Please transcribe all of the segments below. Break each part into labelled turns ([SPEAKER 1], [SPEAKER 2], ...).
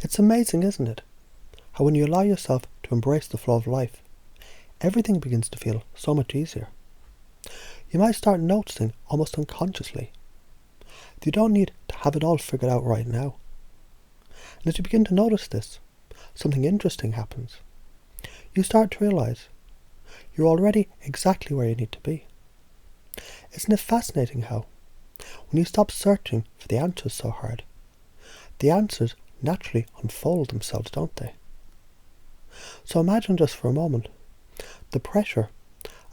[SPEAKER 1] It's amazing, isn't it? How when you allow yourself to embrace the flow of life, everything begins to feel so much easier. You might start noticing almost unconsciously that you don't need to have it all figured out right now. And as you begin to notice this, something interesting happens. You start to realize you're already exactly where you need to be. Isn't it fascinating how, when you stop searching for the answers so hard, the answers naturally unfold themselves, don't they? So imagine just for a moment the pressure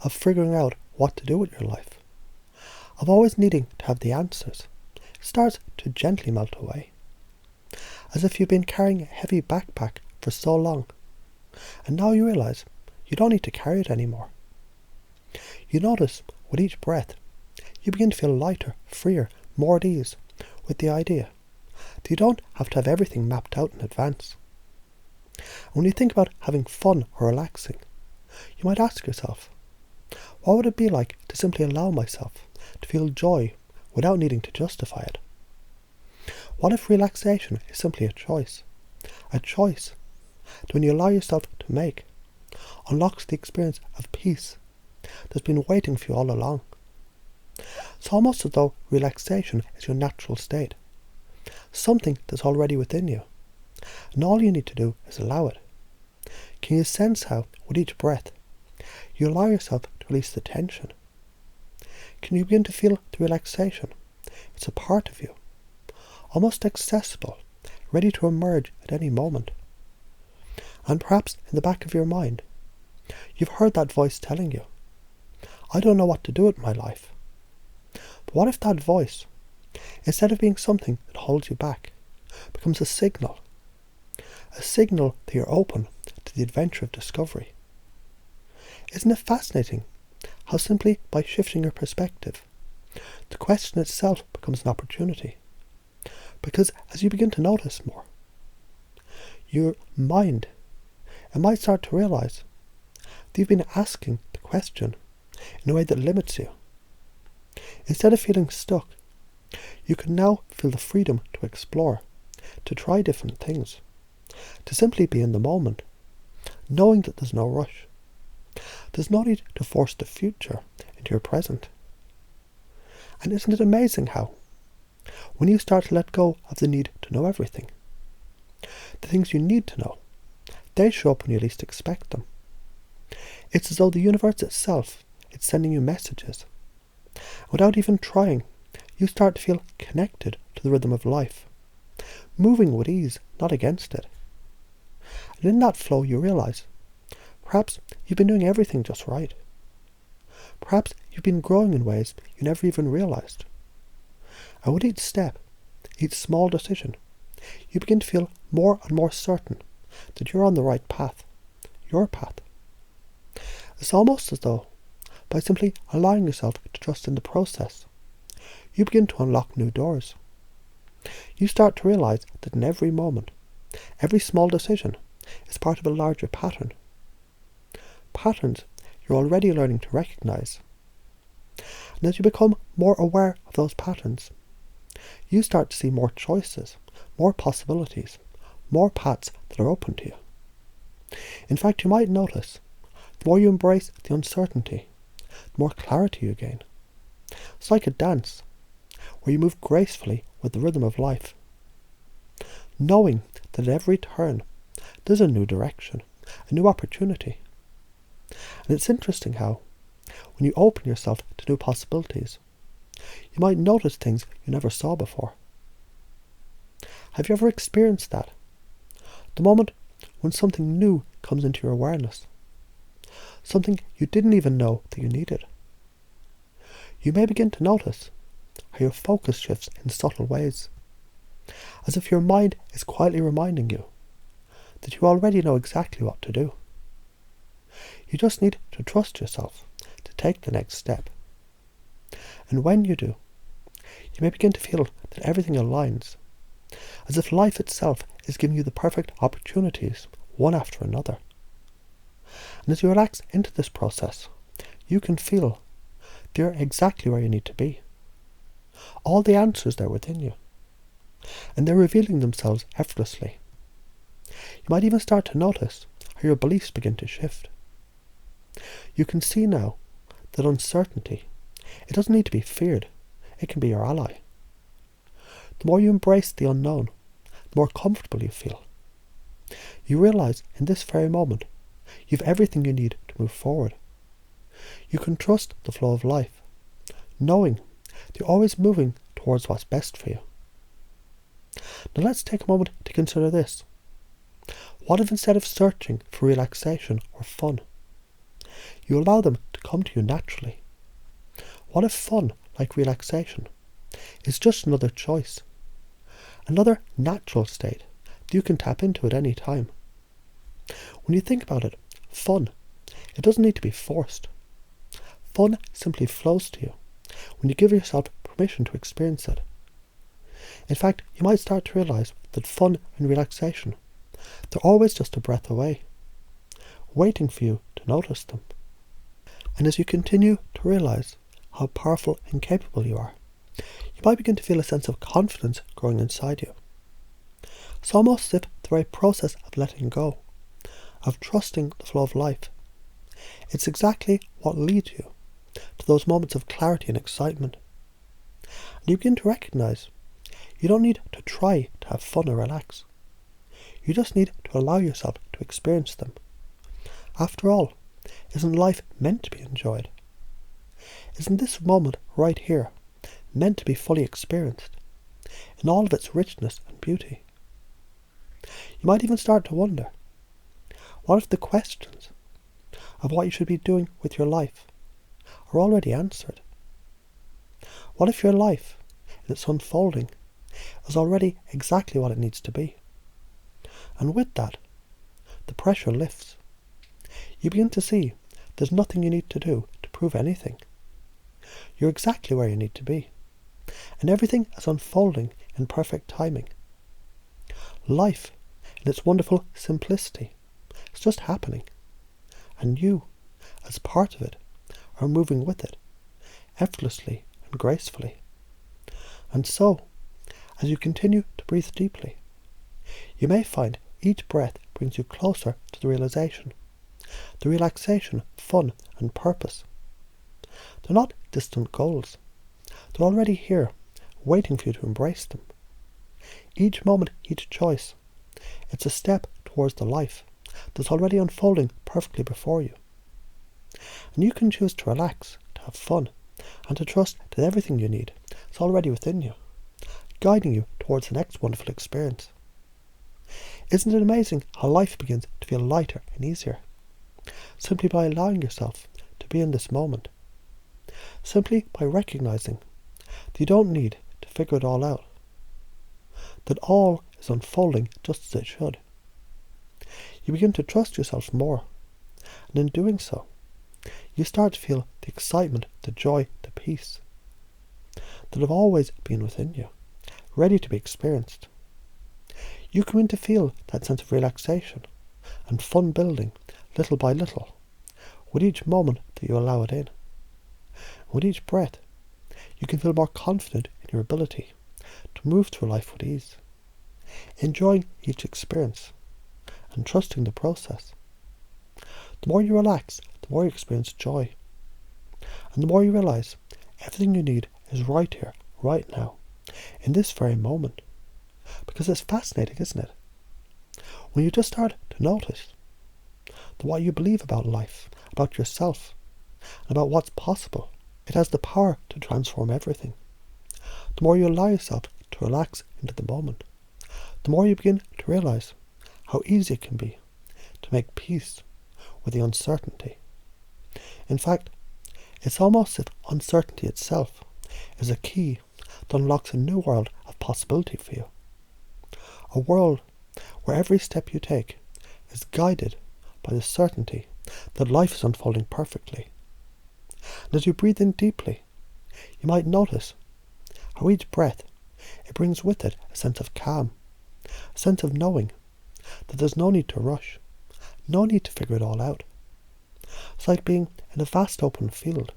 [SPEAKER 1] of figuring out what to do with your life, of always needing to have the answers, starts to gently melt away. As if you've been carrying a heavy backpack for so long, and now you realize you don't need to carry it anymore. You notice with each breath, you begin to feel lighter, freer, more at ease with the idea that you don't have to have everything mapped out in advance. And when you think about having fun or relaxing, you might ask yourself, what would it be like to simply allow myself to feel joy without needing to justify it? What if relaxation is simply a choice? A choice that when you allow yourself to make, unlocks the experience of peace that's been waiting for you all along. It's almost as though relaxation is your natural state, something that's already within you, and all you need to do is allow it. Can you sense how, with each breath, you allow yourself to release the tension? Can you begin to feel the relaxation? It's a part of you, almost accessible, ready to emerge at any moment. And perhaps in the back of your mind, you've heard that voice telling you, I don't know what to do with my life. But what if that voice, instead of being something that holds you back, becomes a signal that you're open to the adventure of discovery? Isn't it fascinating how simply by shifting your perspective, the question itself becomes an opportunity? Because as you begin to notice more, your mind, it might start to realize that you've been asking the question in a way that limits you. Instead of feeling stuck, you can now feel the freedom to explore, to try different things, to simply be in the moment, knowing that there's no rush. There's no need to force the future into your present. And isn't it amazing how, when you start to let go of the need to know everything, the things you need to know, they show up when you least expect them. It's as though the universe itself is sending you messages. Without even trying, you start to feel connected to the rhythm of life, moving with ease, not against it. And in that flow you realize, perhaps you've been doing everything just right. Perhaps you've been growing in ways you never even realized. And with each step, each small decision, you begin to feel more and more certain that you're on the right path, your path. It's almost as though, by simply allowing yourself to trust in the process, you begin to unlock new doors. You start to realize that in every moment, every small decision is part of a larger pattern. Patterns you're already learning to recognize. And as you become more aware of those patterns, you start to see more choices, more possibilities, more paths that are open to you. In fact, you might notice, the more you embrace the uncertainty, the more clarity you gain. It's like a dance, where you move gracefully with the rhythm of life, knowing that at every turn there's a new direction, a new opportunity. And it's interesting how, when you open yourself to new possibilities, you might notice things you never saw before. Have you ever experienced that? The moment when something new comes into your awareness, something you didn't even know that you needed. You may begin to notice how your focus shifts in subtle ways, as if your mind is quietly reminding you that you already know exactly what to do. You just need to trust yourself to take the next step. And when you do, you may begin to feel that everything aligns, as if life itself is giving you the perfect opportunities, one after another. And as you relax into this process, you can feel that you're exactly where you need to be. All the answers are within you, and they're revealing themselves effortlessly, You might even start to notice how your beliefs begin to shift. You can see now that uncertainty, it doesn't need to be feared, it can be your ally. The more you embrace the unknown, the more comfortable you feel. You realise in this very moment, you've everything you need to move forward. You can trust the flow of life, knowing that you're always moving towards what's best for you. Now let's take a moment to consider this. What if instead of searching for relaxation or fun, you allow them to come to you naturally? What if fun, like relaxation, is just another choice? Another natural state that you can tap into at any time. When you think about it, fun, it doesn't need to be forced. Fun simply flows to you when you give yourself permission to experience it. In fact, you might start to realise that fun and relaxation, they're always just a breath away, waiting for you to notice them. And as you continue to realise how powerful and capable you are, you might begin to feel a sense of confidence growing inside you. It's almost as if the very process of letting go, of trusting the flow of life, it's exactly what leads you to those moments of clarity and excitement. And you begin to recognise you don't need to try to have fun or relax. You just need to allow yourself to experience them. After all, isn't life meant to be enjoyed? Isn't this moment right here meant to be fully experienced in all of its richness and beauty? You might even start to wonder, what if the questions of what you should be doing with your life are already answered? What if your life, in its unfolding, is already exactly what it needs to be? And with that, the pressure lifts. You begin to see there's nothing you need to do to prove anything. You're exactly where you need to be, and everything is unfolding in perfect timing. Life, in its wonderful simplicity, is just happening, and you, as part of it, are moving with it, effortlessly and gracefully. And so, as you continue to breathe deeply, you may find each breath brings you closer to the realization, the relaxation, fun and purpose. They're not distant goals. They're already here, waiting for you to embrace them. Each moment, each choice, it's a step towards the life that's already unfolding perfectly before you. And you can choose to relax, to have fun, and to trust that everything you need is already within you, guiding you towards the next wonderful experience. Isn't it amazing how life begins to feel lighter and easier, simply by allowing yourself to be in this moment, simply by recognizing that you don't need to figure it all out, that all is unfolding just as it should. You begin to trust yourself more, and in doing so, you start to feel the excitement, the joy, the peace that have always been within you, ready to be experienced. You come in to feel that sense of relaxation and fun building little by little, with each moment that you allow it in. With each breath, you can feel more confident in your ability to move through life with ease, enjoying each experience and trusting the process. The more you relax, the more you experience joy, and the more you realize everything you need is right here, right now, in this very moment. Because it's fascinating, isn't it? When you just start to notice that what you believe about life, about yourself, and about what's possible, it has the power to transform everything. The more you allow yourself to relax into the moment, the more you begin to realize how easy it can be to make peace with the uncertainty. In fact, it's almost as if uncertainty itself is a key that unlocks a new world of possibility for you. A world where every step you take is guided by the certainty that life is unfolding perfectly. And as you breathe in deeply, you might notice how each breath, it brings with it a sense of calm, a sense of knowing that there's no need to rush, no need to figure it all out. It's like being in a vast open field,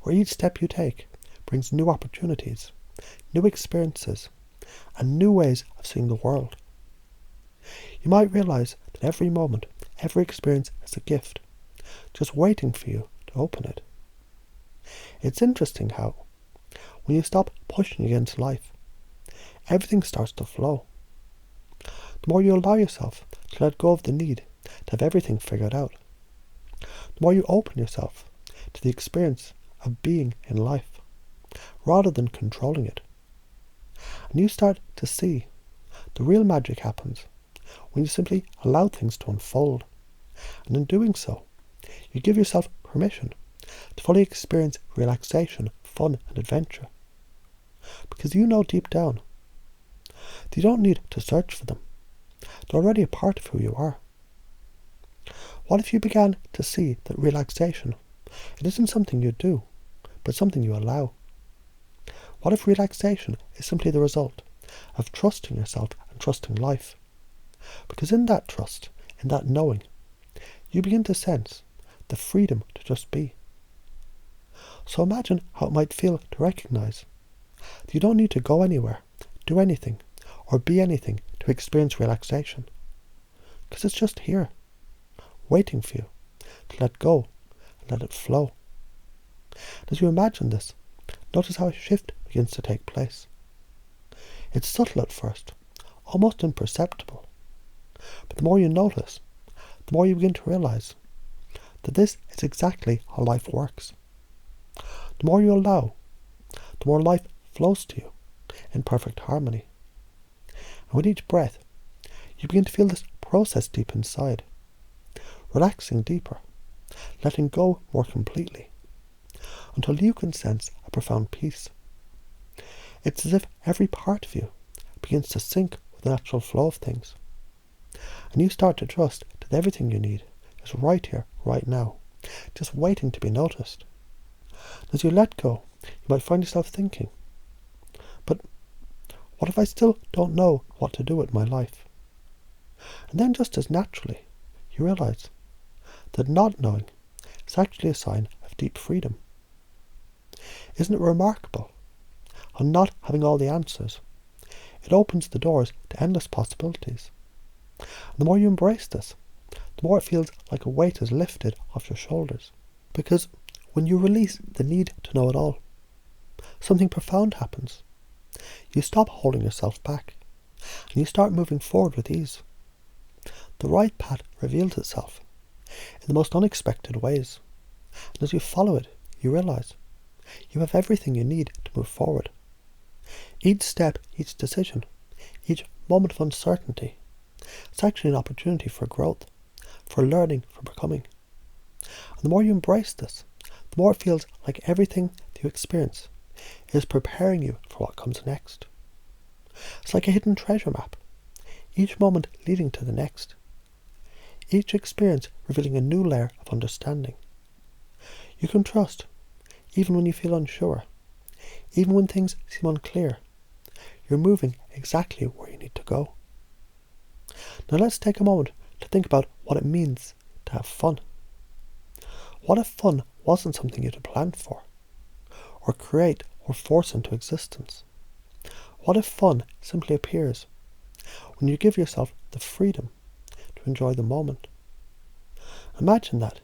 [SPEAKER 1] where each step you take brings new opportunities, new experiences, and new ways of seeing the world. You might realize that every moment, every experience is a gift, just waiting for you to open it. It's interesting how, when you stop pushing against life, everything starts to flow. The more you allow yourself to let go of the need to have everything figured out, the more you open yourself to the experience of being in life, rather than controlling it. And you start to see the real magic happens when you simply allow things to unfold. And in doing so, you give yourself permission to fully experience relaxation, fun and adventure. Because you know deep down that you don't need to search for them. They're already a part of who you are. What if you began to see that relaxation, it isn't something you do, but something you allow? What if relaxation is simply the result of trusting yourself and trusting life? Because in that trust, in that knowing, you begin to sense the freedom to just be. So imagine how it might feel to recognize that you don't need to go anywhere, do anything, or be anything to experience relaxation. Because it's just here, waiting for you to let go and let it flow. As you imagine this, notice how a shift begins to take place. It's subtle at first, almost imperceptible. But the more you notice, the more you begin to realize that this is exactly how life works. The more you allow, the more life flows to you in perfect harmony. And with each breath, you begin to feel this process deep inside, relaxing deeper, letting go more completely, until you can sense a profound peace. It's as if every part of you begins to sync with the natural flow of things. And you start to trust that everything you need is right here, right now, just waiting to be noticed. As you let go, you might find yourself thinking, but what if I still don't know what to do with my life? And then just as naturally, you realize that not knowing is actually a sign of deep freedom. Isn't it remarkable how not having all the answers, it opens the doors to endless possibilities? And the more you embrace this, the more it feels like a weight is lifted off your shoulders. Because when you release the need to know it all, something profound happens. You stop holding yourself back, and you start moving forward with ease. The right path reveals itself in the most unexpected ways, and as you follow it, you realize you have everything you need to move forward. Each step, each decision, each moment of uncertainty, it's actually an opportunity for growth, for learning, for becoming. And the more you embrace this, the more it feels like everything that you experience is preparing you for what comes next. It's like a hidden treasure map, each moment leading to the next, each experience revealing a new layer of understanding. You can trust, even when you feel unsure, even when things seem unclear, you're moving exactly where you need to go. Now let's take a moment to think about what it means to have fun. What if fun wasn't something you had to plan for, or create, or force into existence? What if fun simply appears when you give yourself the freedom to enjoy the moment? Imagine that,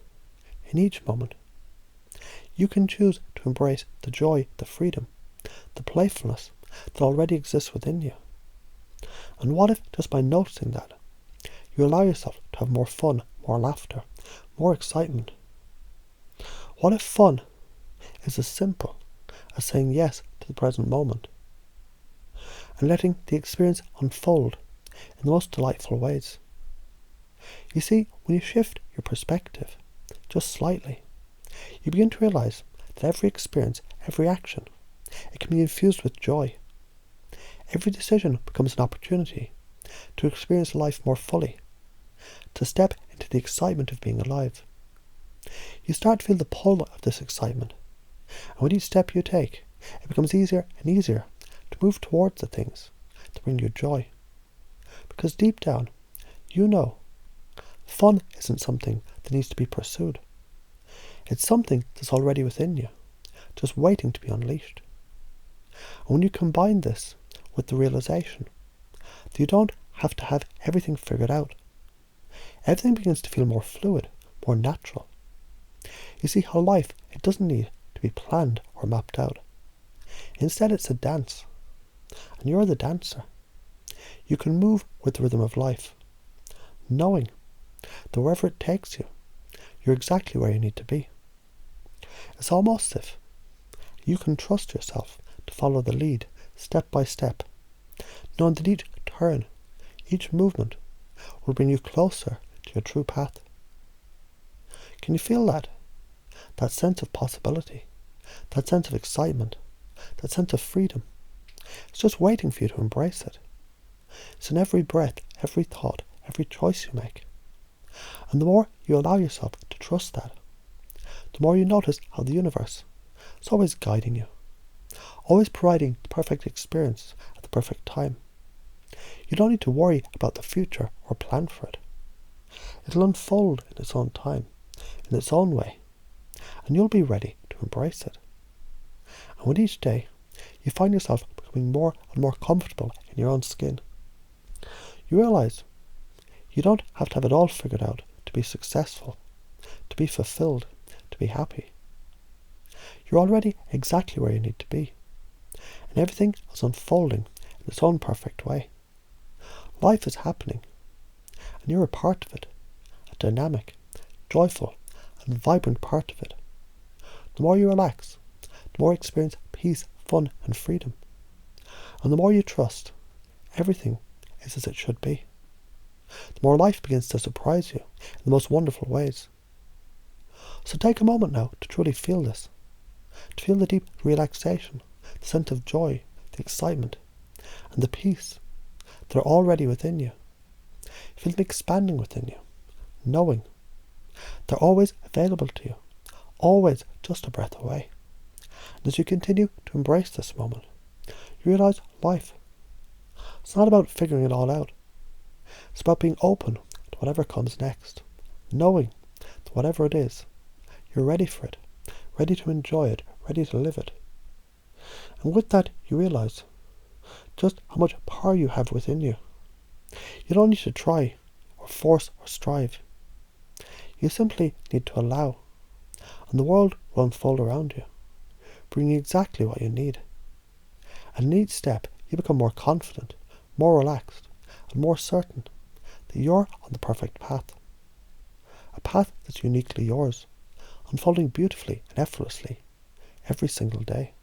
[SPEAKER 1] in each moment, you can choose to embrace the joy, the freedom, the playfulness that already exists within you. And what if, just by noticing that, you allow yourself to have more fun, more laughter, more excitement? What if fun is as simple as saying yes to the present moment and letting the experience unfold in the most delightful ways? You see, when you shift your perspective just slightly, you begin to realize that every experience, every action, it can be infused with joy. Every decision becomes an opportunity to experience life more fully, to step into the excitement of being alive. You start to feel the pull of this excitement, and with each step you take, it becomes easier and easier to move towards the things that bring you joy. Because deep down, you know, fun isn't something that needs to be pursued. It's something that's already within you, just waiting to be unleashed. And when you combine this with the realization that you don't have to have everything figured out. Everything begins to feel more fluid, more natural. You see how life, it doesn't need to be planned or mapped out. Instead, it's a dance, and you're the dancer. You can move with the rhythm of life, knowing that wherever it takes you, you're exactly where you need to be. It's almost as if you can trust yourself to follow the lead step by step, knowing that each turn, each movement will bring you closer to your true path. Can you feel that? That sense of possibility, that sense of excitement, that sense of freedom. It's just waiting for you to embrace it. It's in every breath, every thought, every choice you make. And the more you allow yourself to trust that, the more you notice how the universe is always guiding you, always providing the perfect experience at the perfect time. You don't need to worry about the future or plan for it. It'll unfold in its own time, in its own way, and you'll be ready to embrace it. And with each day, you find yourself becoming more and more comfortable in your own skin. You realize you don't have to have it all figured out to be successful, to be fulfilled, to be happy. You're already exactly where you need to be, and everything is unfolding in its own perfect way. Life is happening, and you're a part of it, a dynamic, joyful, and vibrant part of it. The more you relax, the more you experience peace, fun, and freedom. And the more you trust, everything is as it should be. The more life begins to surprise you in the most wonderful ways. So take a moment now to truly feel this, to feel the deep relaxation, the sense of joy, the excitement, and the peace that are already within you. Feel them expanding within you, knowing they're always available to you, always just a breath away. And as you continue to embrace this moment, you realize life, it's not about figuring it all out. It's about being open to whatever comes next, knowing that whatever it is, you're ready for it, ready to enjoy it, ready to live it. And with that, you realize just how much power you have within you. You don't need to try, or force, or strive. You simply need to allow, and the world will unfold around you, bringing exactly what you need. And in each step, you become more confident, more relaxed, and more certain that you're on the perfect path. A path that's uniquely yours, unfolding beautifully and effortlessly every single day.